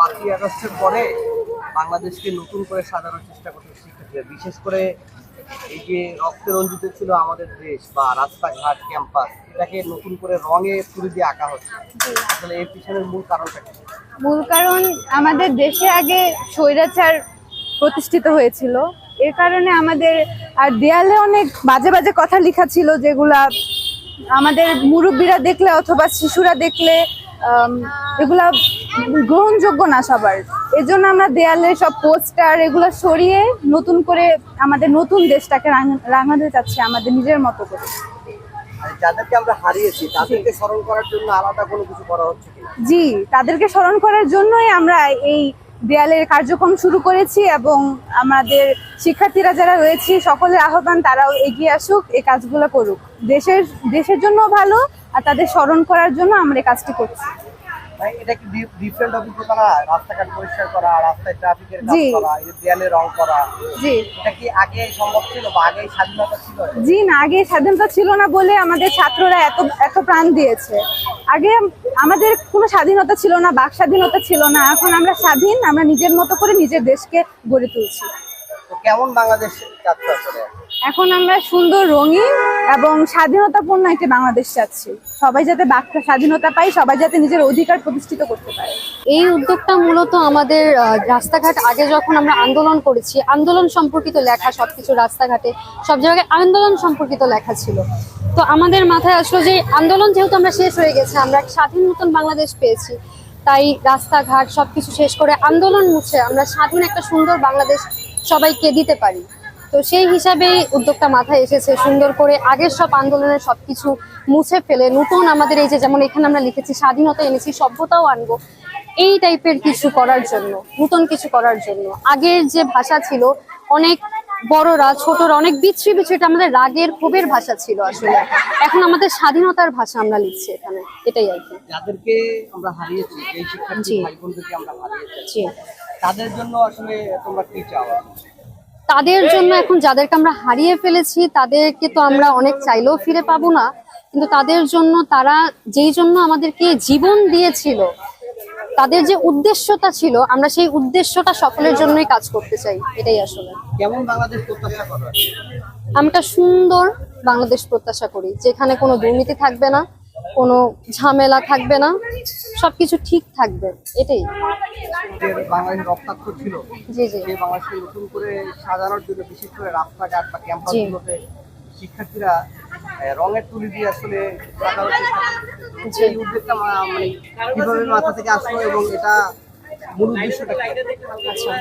5ই আগস্টের পরে বাংলাদেশকে নতুন করে সাজানোর চেষ্টা করছে শিক্ষার্থীরা, বিশেষ করে এই যে রক্তে রঞ্জিত ছিল আমাদের দেশ বা রাস্তাঘাট ক্যাম্পাস, এটাকে নতুন করে রঙে তুলি দিয়ে আঁকা হচ্ছে। আসলে এর পিছনের মূল কারণটা কি? মূল কারণ আমাদের দেশে আগে স্বৈরাচার প্রতিষ্ঠিত হয়েছিল, এর কারণে আমাদের আর দেয়ালে অনেক বাজে বাজে কথা লেখা ছিল, যেগুলা আমাদের মুরব্বীরা দেখলে অথবা শিশুরা দেখলে এগুলা গ্রহণযোগ্য না সবার। এজন্য আমরা দেয়ালে সব পোস্টার এগুলো সরিয়ে নতুন করে আমাদের নতুন দেশটাকে রাঙাতে চাচ্ছি আমাদের নিজের মতো করে। আর যাদেরকে আমরা হারিয়েছি তাদেরকে স্মরণ করার জন্য আলাদা কোনো কিছু করা হচ্ছে কিনা? জি, তাদেরকে স্মরণ করার জন্যই আমরা এই দেয়ালের কার্যক্রম শুরু করেছি, এবং আমাদের শিক্ষার্থীরা যারা রয়েছে সকলের আহ্বান তারাও এগিয়ে আসুক, এই কাজগুলো করুক। দেশের জন্য ভালো, আর তাদের স্মরণ করার জন্য আমরা এই কাজটি করছি। এটা কি ডিফারেন্ট অভিজ্ঞতা না? রাস্তাঘাট পরিষ্কার করা, রাস্তায় ট্রাফিকের কাজ করা, এই দেয়ালে রং করা, জি এটা কি আগে সম্ভব ছিল বা আগে স্বাধীনতা ছিল? জি না, আগে স্বাধীনতা ছিল না বলে আমাদের ছাত্ররা এত প্রাণ দিয়েছে। আগে আমাদের কোনো স্বাধীনতা ছিল না, বাক স্বাধীনতা ছিল না। এখন আমরা স্বাধীন, আমরা নিজের মতো করে নিজের দেশকে গড়ে তুলছি। তো কেমন বাংলাদেশ চাচ্ছ আসলে? এখন আমরা সুন্দর, রঙিন এবং স্বাধীনতাপূর্ণ একটি বাংলাদেশ চাচ্ছি। সবাই যাতে বাক স্বাধীনতা পায়, সবাই যাতে নিজের অধিকার প্রতিষ্ঠিত করতে পারে। এই উদ্যোগটা মূলত আমাদের রাস্তাঘাট আগে যখন আমরা আন্দোলন করেছি, আন্দোলন সম্পর্কিত লেখা, সবকিছু রাস্তাঘাটে সব জায়গায় আন্দোলন সম্পর্কিত লেখা ছিল। তো আমাদের মাথায় আসলো যে আন্দোলন যেহেতু আমরা শেষ হয়ে গেছে, আমরা এক স্বাধীন নতুন বাংলাদেশ পেয়েছি, তাই রাস্তাঘাট সবকিছু শেষ করে আন্দোলন মুছে আমরা স্বাধীন একটা সুন্দর বাংলাদেশ সবাইকে দিতে পারি। তো সেই হিসাবেই উদ্যোগটা মাথায় এসেছে, সুন্দর করে আগের সব আন্দোলনের সবকিছু মুছে ফেলে নতুন আমাদের এই যে, যেমন এখানে আমরা লিখেছি স্বাধীনতা এনেছি, সভ্যতাও আনবো, এই টাইপের কিছু করার জন্য, নতুন কিছু করার জন্য। আগের যে ভাষা ছিল, অনেক বড়রা ছোটরা অনেক বিচ্ছিরি বিচ্ছিরি, এটা আমাদের রাগের ক্ষোভের ভাষা ছিল আসলে। এখন আমাদের স্বাধীনতার ভাষা আমরা লিখছি এখানে, এটাই আর কি। যাদেরকে আমরা হারিয়েছি, এই শিক্ষার্থী ভাই বোনদেরকে আমরা হারিয়েছি, তাদের জন্য আসলে তোমরা কি চাও? তাদের জন্য এখন যাদেরকে আমরা হারিয়ে ফেলেছি তাদেরকে তো আমরা অনেক চাইলেও ফিরে পাবো না, কিন্তু তাদের জন্য, তারা যেই জন্য আমাদেরকে জীবন দিয়েছিল, তাদের যে উদ্দেশ্যটা ছিল, আমরা সেই উদ্দেশ্যটা সকলের জন্যই কাজ করতে চাই, এটাই আসলে। কেমন বাংলাদেশ প্রত্যাশা করো? আমরা সুন্দর বাংলাদেশ প্রত্যাশা করি, যেখানে কোনো দুর্নীতি থাকবে না, কোনো ঝামেলা থাকবে না, সবকিছু ঠিক থাকবে, এটাই। যে বাংলাদেশ রক্তাক্ত ছিল, জি জি, সেই বাংলাদেশকে নতুন করে সাজানোর জন্য বিশেষ করে রাস্তাঘাট বা ক্যাম্পাসগুলোতে শিক্ষার্থীরা রঙের তুলি দিয়ে আসলে সাজানোর চেষ্টা করছে। এই উদ্যোগটা মানে কিভাবে মাথা থেকে আসলো এবং এটা মূল উদ্দেশ্যটা কি? আচ্ছা।